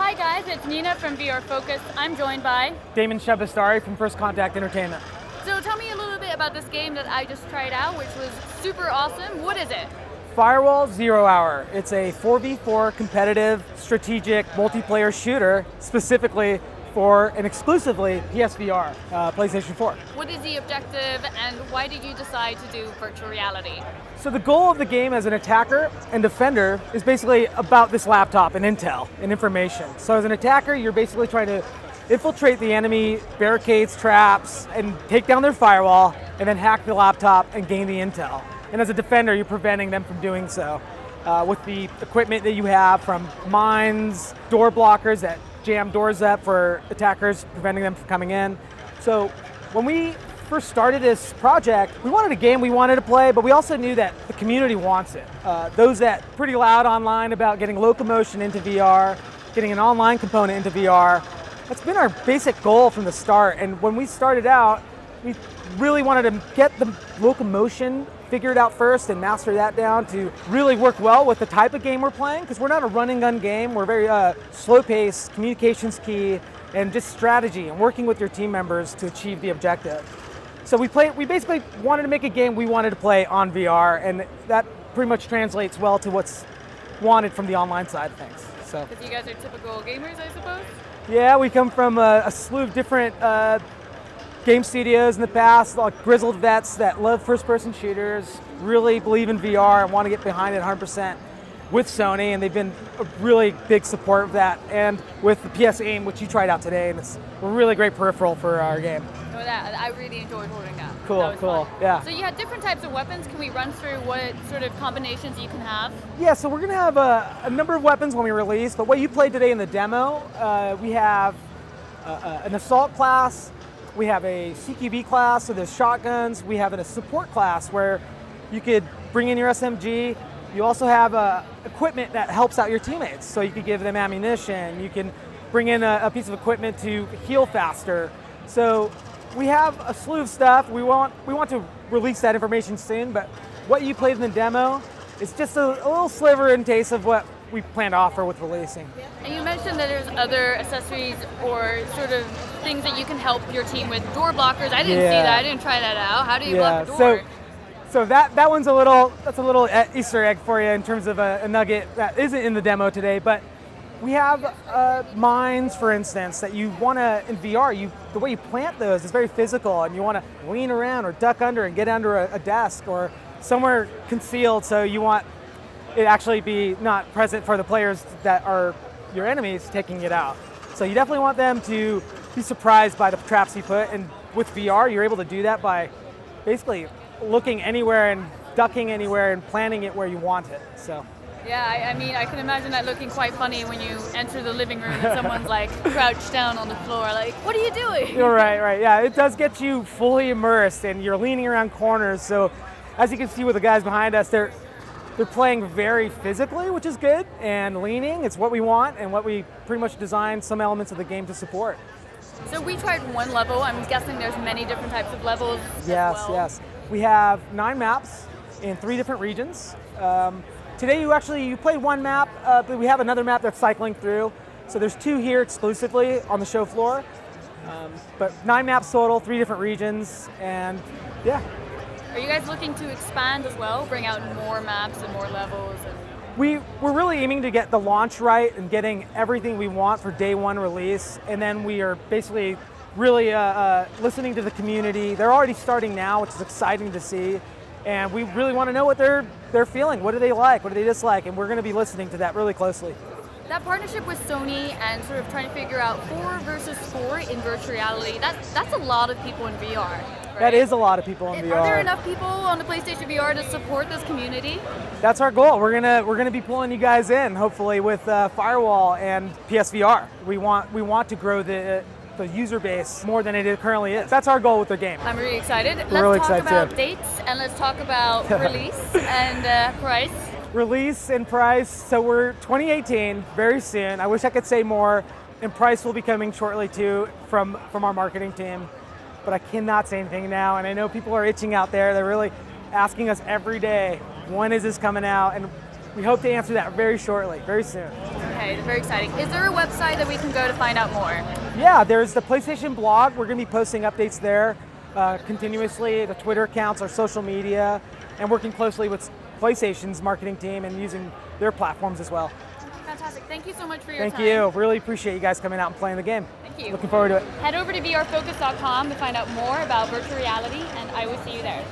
Hi guys, it's Nina from VRFocus. I'm joined by Damoun Shabestari from First Contact Entertainment. So tell me a little bit about this game that I just tried out, which was super awesome. What is it? Firewall Zero Hour. It's a 4v4 competitive, strategic, multiplayer shooter, specifically for and exclusively PSVR, PlayStation 4. What is the objective and why did you decide to do virtual reality? So the goal of the game as an attacker and defender is basically about this laptop and intel and information. So as an attacker, you're basically trying to infiltrate the enemy barricades, traps, and take down their firewall, and then hack the laptop and gain the intel. And as a defender, you're preventing them from doing so with the equipment that you have, from mines, door blockers that jam doors up for attackers, preventing them from coming in. So when we first started this project, we wanted a game we wanted to play, but we also knew that the community wants it. Those that are pretty loud online about getting locomotion into VR, getting an online component into VR, that's been our basic goal from the start. And when we started out, we really wanted to get the locomotion figured out first and master that down to really work well with the type of game we're playing, because we're not a run and gun game. We're very slow paced, communication's key, and just strategy and working with your team members to achieve the objective. So we basically wanted to make a game we wanted to play on VR, and that pretty much translates well to what's wanted from the online side of things. So, Because you guys are typical gamers, I suppose? yeah, we come from a slew of different game studios in the past, like grizzled vets that love first-person shooters, really believe in VR and want to get behind it 100% with Sony, and they've been a really big support of that, and with the PS Aim, which you tried out today, and it's a really great peripheral for our game. No, that I really enjoyed holding that. Cool, That was cool, fun. yeah. So you had different types of weapons. Can we run through what sort of combinations you can have? Yeah, so we're gonna have a number of weapons when we release, but what you played today in the demo, we have an assault class, we have a CQB class, so there's shotguns, we have a support class where you could bring in your SMG. You also have equipment that helps out your teammates, so you could give them ammunition, you can bring in a piece of equipment to heal faster. So we have a slew of stuff. We want to release that information soon, but what you played in the demo is just a little sliver and taste of what we plan to offer with releasing. And you mentioned that there's other accessories or sort of things that you can help your team with. Door blockers, I didn't see that, I didn't try that out. How do you block a door? So that one's a little Easter egg for you in terms of a nugget that isn't in the demo today, but we have mines, for instance, that you want to, in VR, the way you plant those is very physical, and you want to lean around or duck under and get under a desk or somewhere concealed, so you want it actually be not present for the players that are your enemies taking it out. So you definitely want them to be surprised by the traps you put, and with VR, you're able to do that by basically looking anywhere and ducking anywhere and planting it where you want it. So. Yeah, I mean, I can imagine that looking quite funny when you enter the living room and someone's like crouched down on the floor, like, what are you doing? You're right, yeah. It does get you fully immersed, and you're leaning around corners. So as you can see with the guys behind us, they're playing very physically, which is good, and leaning. It's what we want and what we pretty much designed some elements of the game to support. So we tried one level. I'm guessing there's many different types of levels Yes. We have 9 maps in 3 different regions. Today you played one map, but we have another map that's cycling through. So there's 2 here exclusively on the show floor. But 9 maps total, 3 different regions, and yeah. Are you guys looking to expand as well, bring out more maps and more levels? We're really aiming to get the launch right and getting everything we want for day 1 release, and then we are basically really listening to the community. They're already starting now, which is exciting to see, and we really want to know what they're feeling. What do they like? What do they dislike? And we're going to be listening to that really closely. That partnership with Sony and sort of trying to figure out 4 versus 4 in virtual reality, that's a lot of people in VR. Right? That is a lot of people in VR. Are there enough people on the PlayStation VR to support this community? That's our goal. We're gonna be pulling you guys in, hopefully, with Firewall and PSVR. We want to grow the user base more than it currently is. That's our goal with the game. I'm really excited. We're Let's really talk excited about dates, and let's talk about release and price. Release and price. So we're 2018, very soon. I wish I could say more, and price will be coming shortly too from our marketing team. But I cannot say anything now, and I know people are itching out there. They're really asking us every day, when is this coming out? And we hope to answer that very shortly, very soon. Okay, very exciting. Is there a website that we can go to find out more? Yeah, there's the PlayStation blog. We're going to be posting updates there continuously, the Twitter accounts, our social media, and working closely with PlayStation's marketing team and using their platforms as well. Fantastic. Thank you so much for your time. Thank you. Really appreciate you guys coming out and playing the game. Thank you. Looking forward to it. Head over to VRFocus.com to find out more about virtual reality, and I will see you there.